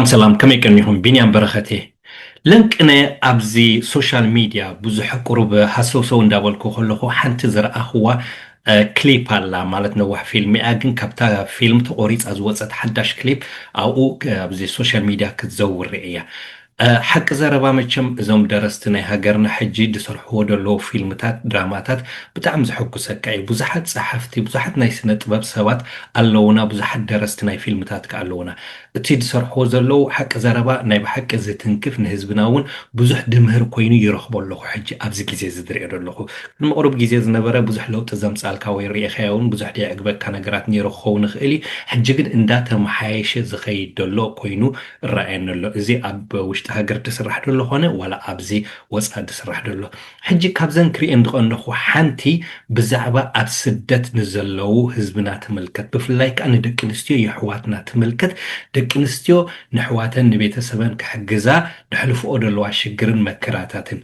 سلام كم يكون بنيام برختي لنك أنا أبزي سوشيال ميديا بزح قرب حسوسو ندابلكو خلقو حنت زرع هو كليب على مالتنا وح فيلم أجن كبتا فيلم تقريت أزوات حداش كليب أو أبزي سوشيال ميديا كتزور رئية حق زربا مچم زوم درستناي هاجرنا حجي دسرحو دلو فيلمتات دراماتات بتعم زحكو سكاي بزحت صحفتي بزحت ناي سنه طباب سبات اللونا بزحت درستناي فيلمتات كالونا تي دسرحو زلو حق زربا ناي بحق زتنكف نهزبناون بزح دمهر كوينو يرخبو لو حجي ابز غيزي زدري دلو المقرب غيزي زنبره بزح لو تزمصالكا وي ريخاون بزح دي اغبك نغرات نيرخو نخيلي حجي ግን እንዳተ መሐየሽ ዝኸይድ ደሎ ኮይኑ رأينا زي أب وشت هاجر تسرح دلو هنا ولا أبزي وصعد تسرح دلو حجي كابزن كري اندق انخو حانتي بزعبة أبسدت نزلو هزبنا تملكت بفلايك أنا دك نستيو يحواتنا تملكت دك نستيو نحواتن نبيت سبان كحجزا نحلف أودلو عشقرن مكراتاتن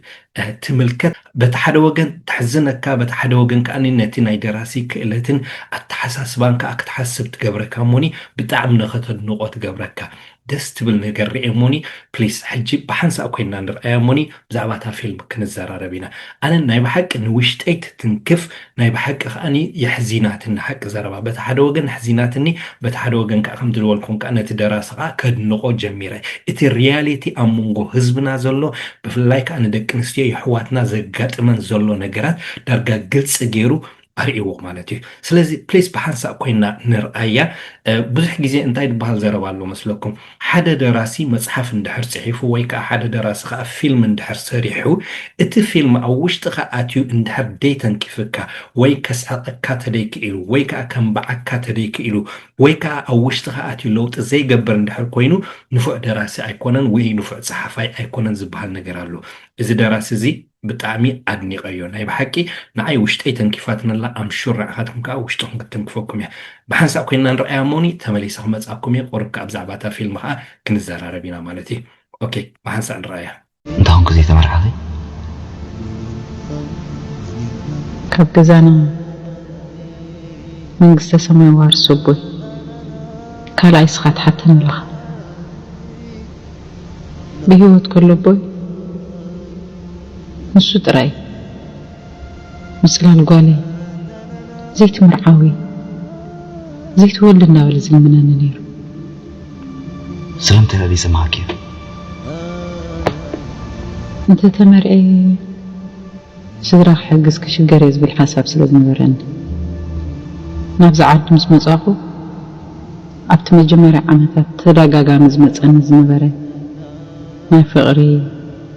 تملكت بتحد وجن تحزنك بتحد وجن كأني نتي ناي دراسي كإلتن التحساس بانك أكتحسب تجبرك موني بتعم نخط النقط تجبرك دستبل نجر إيموني بليس حجي بحنس أكوين نندر إيموني بزعباتها فيلم كنزارة ربينا أنا نايب حق إن وشت أيت تنكف نايب حق أني يحزينات إن حق زربا بتحدوجن حزيناتني بتحدوجن كأخم دلوالكم كأنت دراسة كد نقود جميرة إتي رياليتي أمونجو حزبنا زلو بفلايك أنا دك نستي يحواتنا زقات من زلو نجرات درجة قلت سجيرو أريوه مالتي سلازي بليس بحنسا كوينا نرأيا بزح جزي انتاي بحال زربالو مسلكم حدا دراسي مصحف اندحر صحيفو ويكا حدا دراسي خا فيلم اندحر سريحو ات فيلم او وشتخا اتيو اندحر ديتن كيفكا ويكا ساقكا تديك إلو ويكا كنبعكا تديك إلو ويكا او وشتخا اتيو لوت زي قبر اندحر كوينو نفع دراسي ايكونن وي نفع صحفاي ايكونن زبحال نقرالو إذا دراسي زي بتعمي أدني غيون هاي بحكي نعي وشتأي تنكيفاتنا لا أم شرع خاتم كا وشتهم كتنكفوكم يا بحنس أكوينا نرأي أموني تملي سخمت أكم يا قرب كأبزعباتا في المخا كنزار عربينا مالتي أوكي بحنس نرأي أنت هون كذي تمر حالي كبزانا من قصة سماي وارسوبوي كالا يسخات حتى نلخ بيوت كله بوي نسو تراي مسلان قولي زيت مرعاوي زيت ولدنا ولا زلمنا نير سلمت لي سماكي انت تمرعي سدرا حقس كشجريز بالحساب سلازم نورن نفز عاد مسمصاخو ابت مجمرع عمتات تداغاغا مزمصن زنبره ما فقري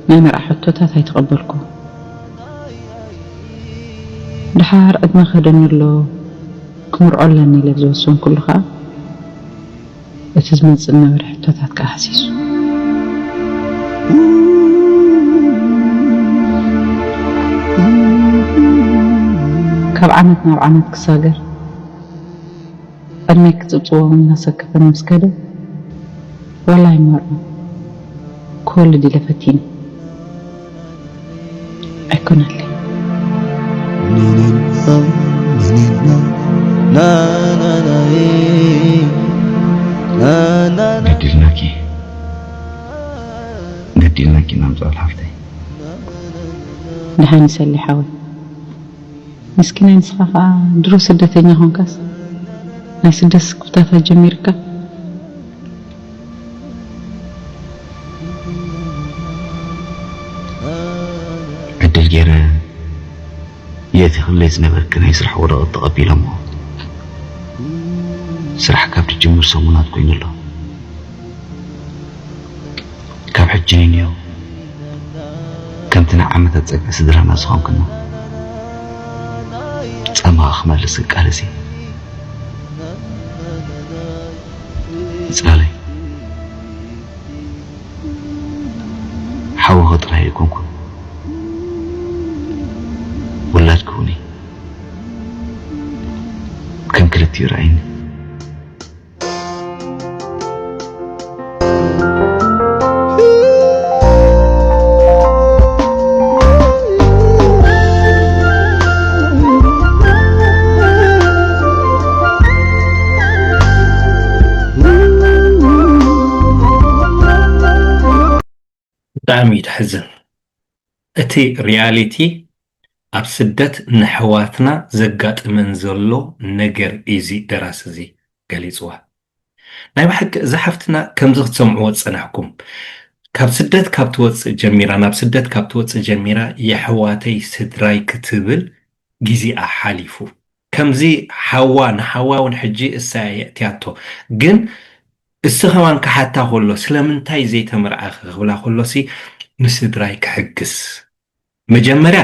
ما مرحتوتات هيتقبلكو دحار ادما خدن له كمرعلني لبزوسون كلها اتزمن صنا مرحتوتات كحسيسو كاب عمتنا وعمت كساجر ادمك تصوم الناس كفن مسكده والله مرة كل دي لفتين أكون لي نديلناكي نامزال حفتي دحاني سلي حاول مسكينة نسخة دروس سدتني هون كاس ناس سدس كفتافة جميركا عدل جيرا ياتي خليت نبر كان يسرح وراء الطقابي لما سرح كاب تجمر سمونات كوين الله كاب حجين يو كم تنعم تتسك سدرها ناسخان كنا تسمى أخمال لسك ألسي تسالي حاو غطرها يكونكم ولا تكوني كم كلتي رأيني ዘሕዝን እቲ ሪያሊቲ ኣብ ስደት ንሕዋትና ዘጋጥመን ዘሎ ነገር እዚ ደራሲ እዚ ገሊፅዋ ናይ ብሓቂ እዛ ሓፍትና ከምዚ ክትሰምዕዎ ፀናሕኩም ካብ ስደት ካብ ትወፅእ ጀሚራ ናብ ስደት ካብ ትወፅእ ጀሚራ የሕዋተይ ስድራይ ክትብል ጊዜኣ ሓሊፉ ከምዚ ሓዋ ንሓዋ እውን ሕጂ እሳያ የእትያቶ ግን እስኸማን ክሓታ ከሎ ስለምንታይ ዘይተመርዓኺ ክብላ ከሎሲ ንስድራይ ክሕግስ መጀመርያ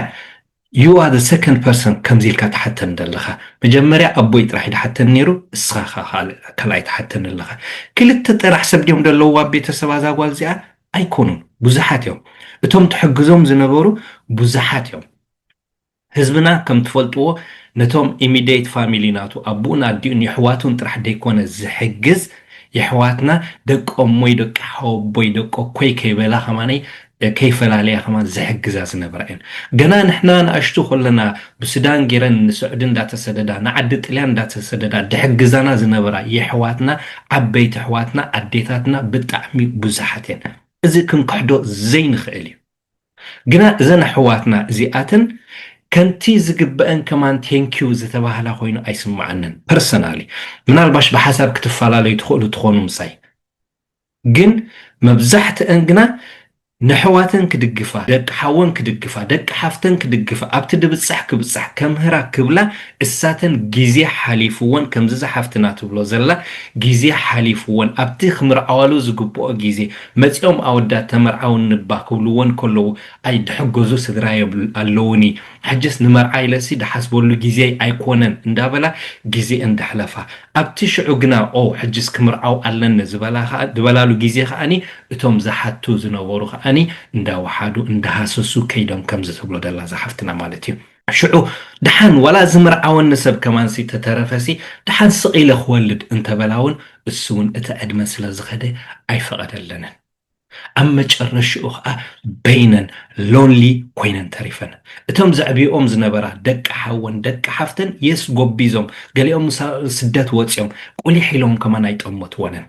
you are the second person ከምዚ ኢልካ ትሓተን ዘለኻ መጀመርያ ኣቦይ ጥራሕ ይሓተን ነይሩ እስኻ ካልኣይ ትሓተን ኣለኻ ክልተ ጥራሕ ሰብ ድዮም ዘለዉ ኣብ ቤተሰብ እዛ ጓል እዚኣ ኣይኮኑን ብዙሓት እዮም እቶም ትሕግዞም ዝነበሩ ብዙሓት እዮም ህዝብና ከም ትፈልጥዎ ነቶም ኢሚዲየት ፋሚሊ ናቱ ኣቡን ኣዲኡን የሕዋቱን ጥራሕ ደይኮነ ዝሕግዝ የሕዋትና ደቆም ሞይ ደቂ ሓወቦይ ደቆ ኮይ ከይበላ ኸማነይ ከይፈላለያ ኸማን ዝሕግዛ ዝነበራ እየን ገና ንሕና ንኣሽቱ ከለና ብሱዳን ጌረን ንስዑድ እንዳተሰደዳ ንዓዲ ጥልያን እንዳተሰደዳ ድሕግዛና ዝነበራ የሕዋትና ዓበይቲ ኣሕዋትና ኣዴታትና ብጣዕሚ ብዙሓት እየን እዚ ክንክሕዶ ዘይንኽእል እዩ ግና እዘን ኣሕዋትና እዚኣተን ከንቲ ዝግበአን ከማን ቴንኪዩ ዝተባህላ ኮይኑ ኣይስማዓንን ፐርሰናሊ ምናልባሽ ብሓሳብ ክትፈላለዩ ትኽእሉ ትኾኑ ምሳይ ግን መብዛሕትአን ግና ንሕዋተን ክድግፋ ደቂ ሓወን ክድግፋ ደቂ ሓፍተን ክድግፋ ኣብቲ ድብፅሕ ክብፅሕ ከምህራ ክብላ እሳተን ግዜ ሓሊፍዎን ከምዚ ዝሓፍትና ትብሎ ዘላ ግዜ ሓሊፍዎን ኣብቲ ክምርዓዋሉ ዝግብኦ ግዜ መፂኦም ኣወዳት ተመርዓውን ንባ ክብልዎን ከለዉ ኣይ ድሕገዙ ስድራይ ኣለውኒ ሕጅስ ንመርዓይ ለሲ ድሓስበሉ ግዜ ኣይኮነን እንዳበላ ግዜ እንዳሕለፋ ኣብቲ ሽዑ ግና ሕጅስ ክምርዓው ኣለኒ ዝበላሉ ግዜ ከዓኒ እቶም ዝሓቱ ዝነበሩ ከዓኒ እንዳወሓዱ እንዳሃሰሱ ከይዶም ከምዚ ትብሎ ደላ ዝሓፍትና ማለት እዩ ሽዑ ድሓን ወላ ዝምርዓወኒ ሰብ ከማንሲ ተተረፈሲ ድሓን ስቂለ ክወልድ እንተበላውን እሱውን እቲ ዕድመ ስለ ዝኸደ ኣይፈቐደለንን ኣብ መጨረሽኡ ከዓ በይነን ሎንሊ ኮይነን ተሪፈን እቶም ዘዕብኦም ዝነበራ ደቂ ሓወን ደቂ ሓፍተን የስ ጎቢዞም ገሊኦም ስደት ወፂኦም ቁሊሕ ኢሎም ከማን ኣይጠመትዎንን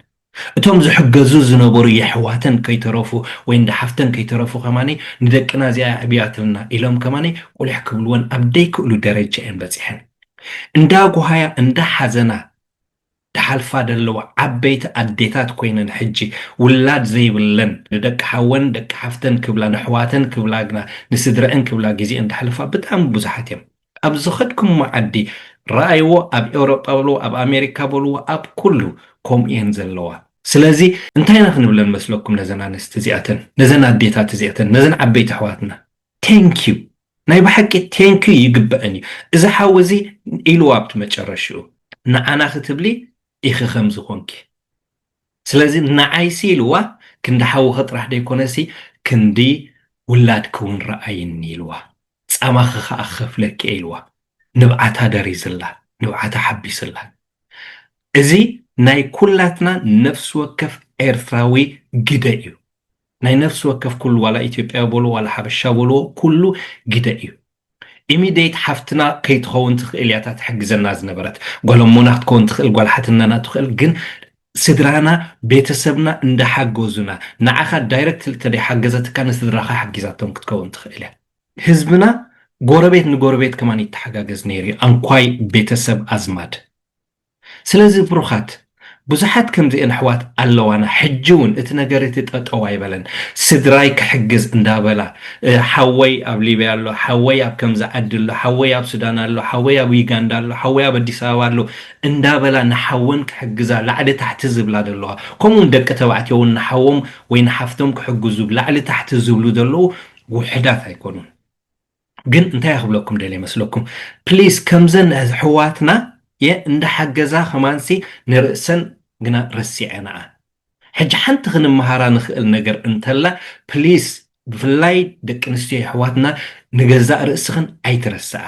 እቶም ዝሕገዙ ዝነበሩ የሕዋተን ከይተረፉ ወይ እንደ ሓፍተን ከይተረፉ ከማኒ ንደቅና እዚኣ ዕብያትልና ኢሎም ከማኒ ቁሊሕ ክብልዎን ኣብ ደይክእሉ ደረጃ እየን በፂሐን እንዳጓሃያ እንዳሓዘና ድሓልፋ ደለዋ ዓበይቲ ኣዴታት ኮይነን ሕጂ ውላድ ዘይብለን ንደቂ ሓወን ደቂ ሓፍተን ክብላ ንሕዋተን ክብላ ግና ንስድረአን ክብላ ግዜ እንዳሕልፋ ብጣዕሚ ብዙሓት እዮም ኣብ ዝኸድኩም ዓዲ ረኣይዎ ኣብ ኤውሮጳ በልዎ ኣብ ኣሜሪካ በልዎ ኣብ ኩሉ ከምኡ እየን ዘለዋ ስለዚ እንታይና ክንብለን መስለኩም ነዘን ኣንስቲ እዚኣተን ነዘን ኣዴታት እዚኣተን ነዘን ዓበይቲ ኣሕዋትና ቴንኪዩ ናይ ብሓቂ ቴንኪዩ ይግበአን እዩ እዚ ሓዊ እዚ ኢልዋ ኣብቲ መጨረሽኡ ንዓና ክትብሊ ኢኺ ከም ዝኾንኪ ስለዚ ንዓይሲ ኢልዋ ክንዲ ሓዊ ክጥራሕ ደይኮነሲ ክንዲ ውላድ ክውን ረኣይኒ ኢልዋ ፃማኺ ከዓ ከፍለኪ ኢልዋ ንብዓታ ደሪዝላ ንብዓታ ሓቢስላ እዚ ናይ ኩላትና ነፍሲ ወከፍ ኤርትራዊ ግደ እዩ ናይ ነፍሲ ወከፍ ኩሉ ዋላ ኢትዮጵያ በሎ ዋላ ሓበሻ በሎ ኩሉ ግደ እዩ ኢሚዲየት ሓፍትና ከይትኸውን ትኽእል እያ ትሕግዘና ዝነበረት ጓሎሞና ክትከውን ትኽእል ጓል ሓትናና ትኽእል ግን ስድራና ቤተሰብና እንዳሓገዙና ንዓኻ ዳይሬክት ተደይሓገዘትካ ንስድራኻ ሓጊዛቶም ክትከውን ትኽእል እያ ህዝብና ጎረቤት ንጎረቤት ከማን ይተሓጋገዝ ነይሩ አንኳይ ቤተሰብ ኣዝማድ ስለዚ ብሩኻት ብዙሓት ከምዚአን ኣሕዋት ኣለዋና ሕጂውን እቲ ነገር እቲ ጠጠው ኣይበለን ስድራይ ክሕግዝ እንዳበላ ሓወይ ኣብ ሊብያ ኣሎ ሓወይ ኣብ ከምዚ ዓዲ ኣሎ ሓወይ ኣብ ሱዳን ኣሎ ሓወይ ኣብ ዩጋንዳ ኣሎ ሓወይ ኣብ ኣዲስ ኣበባ ኣሎ እንዳበላ ንሓወን ክሕግዛ ላዕሊ ታሕቲ ዝብላ ዘለዋ ከምኡውን ደቂ ተባዕትዮ እውን ንሓዎም ወይ ንሓፍቶም ክሕግዙ ላዕሊ ታሕቲ ዝብሉ ዘለዉ ውሕዳት ኣይኮኑን ግን እንታይ ክብለኩም ደለ ይመስለኩም ፕሊዝ ከምዘን ኣሕዋትና እንዳሓገዛ ከማንሲ ንርእሰን ግና ረሲዐና ሕጂ ሓንቲ ክንመሃራ ንኽእል ነገር እንተላ ፕሊዝ ብፍላይ ደቂ ኣንስትዮ ኣሕዋትና ንገዛእ ርእስኽን ኣይትረስዓ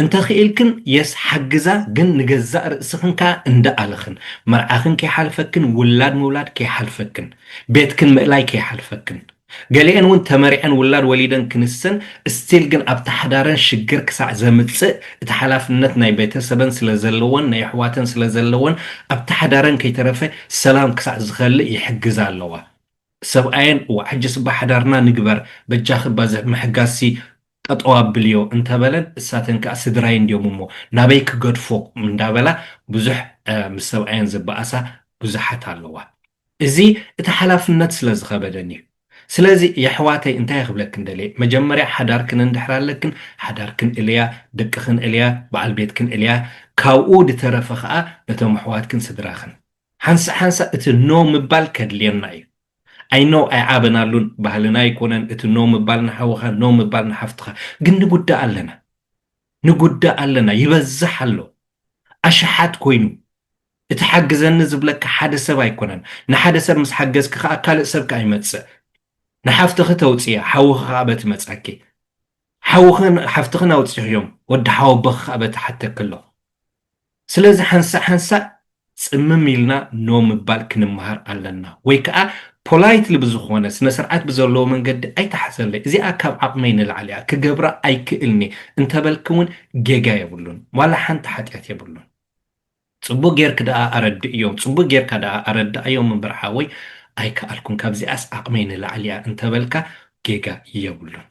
እንተኽኢልክን የስ ሓግዛ ግን ንገዛእ ርእስኽን ከዓ እንዳኣለኽን መርዓኽን ከይሓልፈክን ውላድ ምውላድ ከይሓልፈክን ቤትክን ምእላይ ከይሓልፈክን ገሊአን እውን ተመሪዐን ውላድ ወሊደን ክንሰን ስቲል ግን ኣብ ተሓዳረን ሽግር ክሳዕ ዘምፅእ እቲ ሓላፍነት ናይ ቤተሰበን ስለ ዘለወን ናይ ኣሕዋተን ስለ ዘለወን ኣብ ተሓዳረን ከይተረፈ ሰላም ክሳዕ ዝኸልእ ይሕግዛ ኣለዋ ሰብኣየን ወሕጂ ስባሕ ሓዳርና ንግበር በጃኺ ባዝሕ ምሕጋሲ ጠጠው ኣቢልዮ እንተበለን እሳተን ከዓ ስድራይ እንዲዮም እሞ ናበይ ክገድፎ እንዳበላ ብዙሕ ምስ ሰብኣየን ዝበኣሳ ብዙሓት ኣለዋ እዚ እቲ ሓላፍነት ስለ ዝኸበደኒ እዩ ስለዚ የሕዋተይ እንታይ ክብለክን ደልየ መጀመርያ ሓዳርክን እንድሕር ኣለክን ሓዳርክን እልያ ደቅኽን እልያ በዓል ቤትክን እልያ ካብኡ ድተረፈ ከዓ ነቶም ኣሕዋትክን ስድራኽን ሓንሳ እቲ ኖ ምባል ከድልየና እዩ ኣይኖ ኣይዓበናሉን ባህልና ይኮነን እቲ ኖ ምባል ንሓውኻ ኖ ምባል ንሓፍትኻ ግን ንጉዳእ ኣለና ይበዝሕ ኣሎ ኣሽሓት ኮይኑ እቲ ሓግዘኒ ዝብለካ ሓደ ሰብ ኣይኮነን ንሓደ ሰብ ምስ ሓገዝክ ከዓ ካልእ ሰብ ከዓ ይመፅእ ንሓፍትኺ ተውፅያ ሓውኺ ከዓ በቲ መፃኪ ሓውኽን ሓፍትኽን ኣውፅሕዮም ወዲ ሓወበኺ ከዓ በቲ ሓተክ ኣሎ ስለዚ ሓንሳእ ፅምም ኢልና ኖ ምባል ክንምሃር ኣለና ወይ ከዓ ፖላይትሊ ብዝኾነ ስነ ስርዓት ብዘለዎ መንገዲ ኣይተሓሰለይ እዚኣ ካብ ዓቕመይ ንላዕሊ እያ ክገብራ ኣይክእልኒ እንተበልክ እውን ጌጋ የብሉን ዋላ ሓንቲ ሓጢአት የብሉን ፅቡቅ ጌርክ ደኣ ኣረድእ እዮም ፅቡቅ ጌርካ ደኣ ኣረዳእዮም እምበርሓ ወይ ኣይከኣልኩን ካብዚኣስ ዓቕመይ ንላዕሊ እያ እንተበልካ ጌጋ የብሉን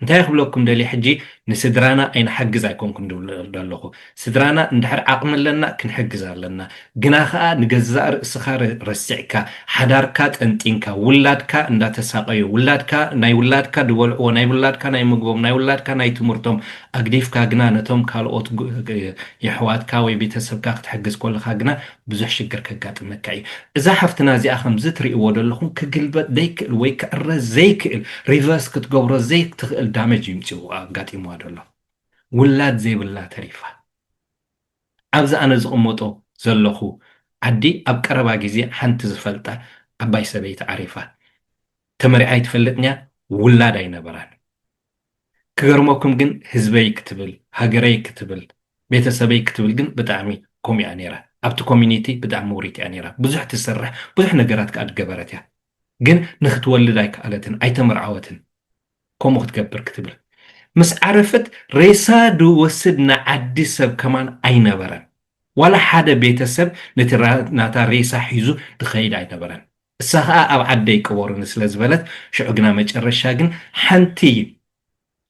እንታይ ክብለኩም ደሊ ሕጂ ንስድራና ኣይንሓግዝ ኣይኮንኩን ድብል ኣለኹ ስድራና እንድሕር ዓቕሚ ኣለና ክንሕግዝ ኣለና ግና ከዓ ንገዛእ ርእስኻ ረሲዕካ ሓዳርካ ጠንጢንካ ውላድካ እንዳተሳቀዩ ውላድካ ናይ ውላድካ ድበልዕዎ ናይ ውላድካ ናይ ምግቦም ናይ ውላድካ ናይ ትምህርቶም ኣግዲፍካ ግና ነቶም ካልኦት የሕዋትካ ወይ ቤተሰብካ ክትሕግዝ ከለካ ግና ብዙሕ ሽግር ከጋጥመካ እዩ እዛ ሓፍትና እዚኣ ከምዚ ትርእይዎ ዘለኹም ክግልበጥ ዘይክእል ወይ ክዕረስ ዘይክእል ሪቨርስ ክትገብሮ ዘይትኽእል ዳሜጅ ይምፅኡ ኣጋጢምዋ ደሎ ውላድ ዘይብላ ተሪፋ ኣብዚ ኣነ ዝቕመጦ ዘለኹ ዓዲ ኣብ ቀረባ ግዜ ሓንቲ ዝፈልጣ ዓባይ ሰበይቲ ዓሪፋ ተመሪዓይ ትፈልጥኛ ውላድ ኣይነበራን ክገርመኩም ግን ህዝበይ ክትብል ሃገረይ ክትብል ቤተሰበይ ክትብል ግን ብጣዕሚ ከምኡ ነይራ ኣብቲ ኮሚኒቲ ብጣዕሚ ውሪት እያ ነይራ ብዙሕ ትሰርሕ ብዙሕ ነገራት ከዓ ትገበረት እያ ግን ንክትወልድ ኣይከኣለትን ኣይተመርዓወትን ከምኡ ክትገብር ክትብል ምስ ዓረፈት ሬሳ ድወስድ ንዓዲ ሰብ ከማን ኣይነበረን ዋላ ሓደ ቤተሰብ ነቲ ናታ ሬሳ ሒዙ ድኸይድ ኣይነበረን እሳ ከዓ ኣብ ዓደይ ቅበሩን ስለ ዝበለት ሽዑ ግና መጨረሻ ግን ሓንቲ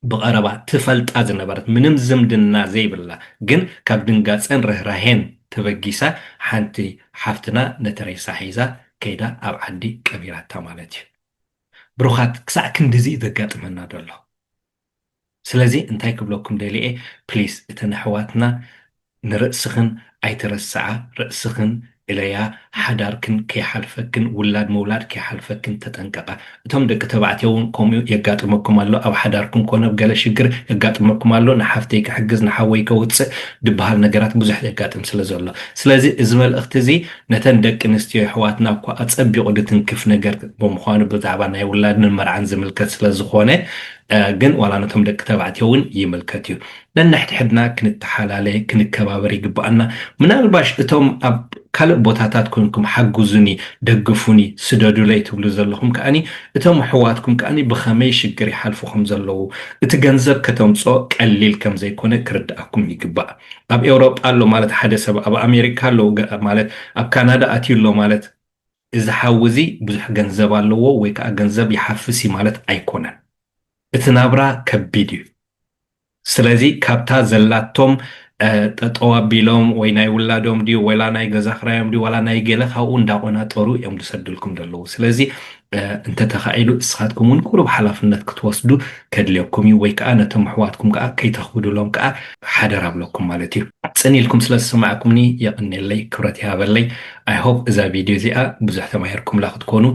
ብቐረባ ትፈልጣ ዝነበረት ምንም ዝምድና ዘይብላ ግን ካብ ድንጋፀን ርህራሄን ተበጊሳ ሓንቲ ሓፍትና ነቲ ሬሳ ሒዛ ከይዳ ኣብ ዓዲ ቀቢራታ ማለት እዩ ብሩኻት ክሳዕ ክንዲዚ ዘጋጥመና ደሎ ስለዚ እንታይ ክብለኩም ደሊኤ ፕሊዝ እተን ኣሕዋትና ንርእስኽን ኣይትረስዓ ርእስኽን ኢለያ ሓዳርክን ከይሓልፈክን ውላድ መውላድ ከይሓልፈክን ተጠንቀቃ እቶም ደቂ ተባዕትዮ እውን ከምኡ የጋጥመኩም ኣሎ ኣብ ሓዳርኩም ኮነ ገለ ሽግር የጋጥመኩም ኣሎ ንሓፍተይ ክሕግዝ ንሓወይ ከውፅእ ድበሃል ነገራት ብዙሕ የጋጥም ስለ ዘሎ ስለዚ እዚ መልእኽቲ እዚ ነተን ደቂ ኣንስትዮ ኣሕዋትና እኳ ኣፀቢቑ ድትንክፍ ነገር ብምዃኑ ብዛዕባ ናይ ውላድን መርዓን ዝምልከት ስለ ዝኾነ ግን ዋላ ነቶም ደቂ ተባዕትዮ እውን ይምልከት እዩ ነንሕድሕድና ክንተሓላለየ ክንከባበር ይግባአና ምናልባሽ እቶም ኣብ ካልእ ቦታታት ኮይንኩም ሓግዙኒ ደግፉኒ ስደዱለይ ትብሉ ዘለኹም ከዓኒ እቶም ኣሕዋትኩም ከዓኒ ብኸመይ ሽግር ይሓልፉኹም ዘለዉ እቲ ገንዘብ ከተምፅኦ ቀሊል ከም ዘይኮነ ክርድኣኩም ይግባእ ኣብ ኤውሮጳ ኣሎ ማለት ሓደ ሰብ ኣብ ኣሜሪካ ኣሎ ማለት ኣብ ካናዳ ኣትዩሎ ማለት እዚ ሓውዚ ብዙሕ ገንዘብ ኣለዎ ወይ ከዓ ገንዘብ ይሓፍሲ ማለት ኣይኮነን እቲ ናብራ ከቢድ እዩ ስለዚ ካብታ ዘላቶም ጠጠው ኣቢሎም ወይ ናይ ውላዶም ድዩ ወላ ናይ ገዛ ክራዮም ድዩ ወላ ናይ ገለ ካብኡ እንዳቆናጠሩ እዮም ዝሰድልኩም ዘለዉ ስለዚ እንተተኻኢሉ እስኻትኩም እውን ቁሩብ ሓላፍነት ክትወስዱ ከድልየኩም እዩ ወይ ከዓ ነቶም ኣሕዋትኩም ከዓ ከይተኽብድሎም ከዓ ሓደራ ኣብለኩም ማለት እዩ ፀኒኢልኩም ስለ ዝሰማዕኩምኒ የቕኒለይ ክብረት ይሃበለይ ኣይ ሆፕ እዛ ቪድዮ እዚኣ ብዙሕ ተማሂርኩምላ ክትኮኑ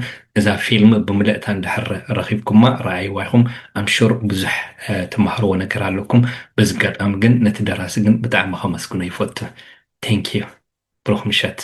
እዛ ፊልም ብምልእታ እንድሕር ረኺብኩማ ረኣይዋ ኢኹም ኣምሹር ብዙሕ ትመሃርዎ ነገር ኣለኩም በዚ ኣጋጣሚ ግን ነቲ ደራሲ ግን ብጣዕሚ ከመስግኖ ይፈቱ ቴንክ ዩ ብሩኽ ምሸት